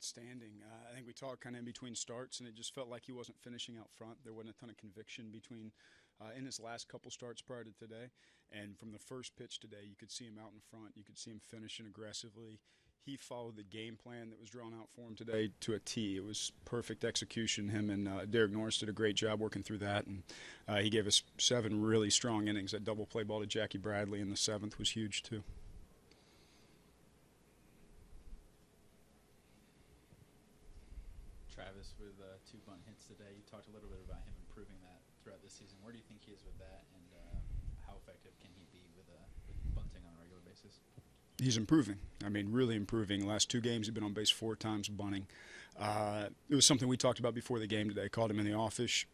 outstanding. I think we talked kind of in between starts, and it just felt like he wasn't finishing out front. There wasn't a ton of conviction between in his last couple starts prior to today. And from the first pitch today, you could see him out in front. You could see him finishing aggressively. He followed the game plan that was drawn out for him today to a T. It was perfect execution. Him and Derek Norris did a great job working through that, and he gave us 7 really strong innings. That double play ball to Jackie Bradley in the 7th was huge too. Travis with 2 bunt hits today. You talked a little bit about him improving that throughout this season. Where do you think he is with that, and how effective can he be with bunting on a regular basis? He's improving. I mean, really improving. The last 2 games, he's been on base 4 times bunting. It was something we talked about before the game today. Called him in the office,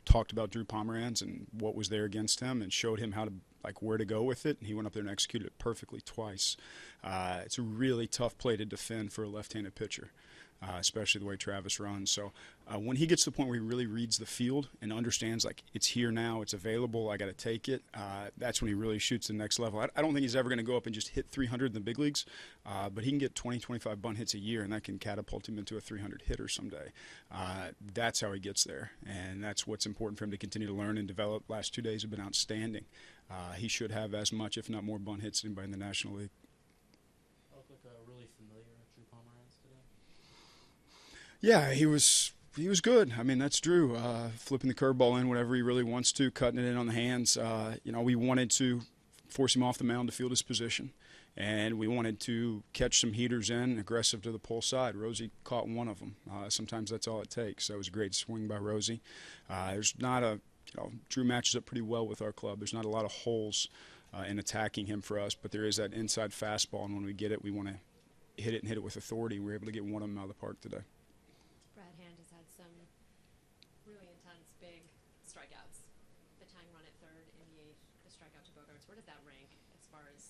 talked about Drew Pomeranz and what was there against him, and showed him how to where to go with it. And he went up there and executed it perfectly twice. It's a really tough play to defend for a left-handed pitcher. Especially the way Travis runs. So when he gets to the point where he really reads the field and understands, it's here now, it's available, I got to take it, that's when he really shoots the next level. I don't think he's ever going to go up and just hit 300 in the big leagues, but he can get 20, 25 bunt hits a year, and that can catapult him into a 300 hitter someday. That's how he gets there, and that's what's important for him to continue to learn and develop. Last 2 days have been outstanding. He should have as much, if not more, bunt hits than anybody in the National League. Looked like a really familiar Drew Pomeranz today. Yeah, he was good. I mean, that's Drew, flipping the curveball in whenever he really wants to, cutting it in on the hands. We wanted to force him off the mound to field his position, and we wanted to catch some heaters in, aggressive to the pull side. Rosie caught one of them. Sometimes that's all it takes. That was a great swing by Rosie. There's not a, Drew matches up pretty well with our club. There's not a lot of holes in attacking him for us, but there is that inside fastball, and when we get it, we want to hit it and hit it with authority. We were able to get one of them out of the park today. Really intense, big strikeouts. The tying run at third in the 8th, the strikeout to Bogarts. Where does that rank as far as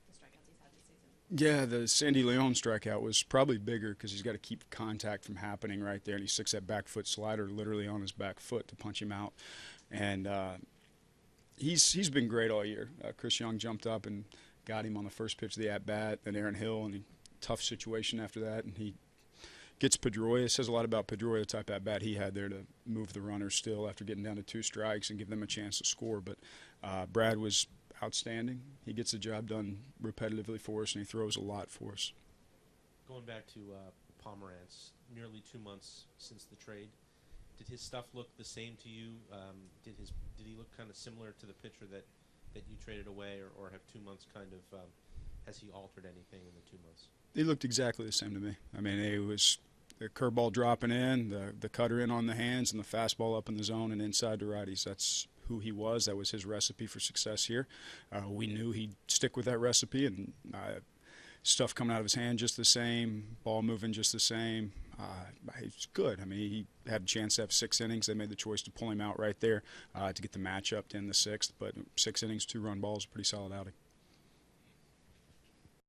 the strikeouts he's had this season? Yeah, the Sandy Leon strikeout was probably bigger because he's got to keep contact from happening right there, and he sticks that back foot slider literally on his back foot to punch him out. And he's been great all year. Chris Young jumped up and got him on the first pitch of the at-bat, then Aaron Hill, and tough situation after that, and he gets Pedroia. It says a lot about Pedroia, the type at bat he had there to move the runners still after getting down to 2 strikes and give them a chance to score. But Brad was outstanding. He gets the job done repetitively for us, and he throws a lot for us. Going back to Pomeranz, nearly 2 months since the trade, did his stuff look the same to you? Did he look kind of similar to the pitcher that you traded away, or have 2 months kind of has he altered anything in the 2 months? He looked exactly the same to me. I mean, it was the curveball dropping in, the cutter in on the hands, and the fastball up in the zone and inside to righties. That's who he was. That was his recipe for success here. We knew he'd stick with that recipe, and stuff coming out of his hand just the same, ball moving just the same. He's good. I mean, he had a chance to have 6 innings. They made the choice to pull him out right there to get the matchup to end the 6th. But 6 innings, 2-run balls, pretty solid outing.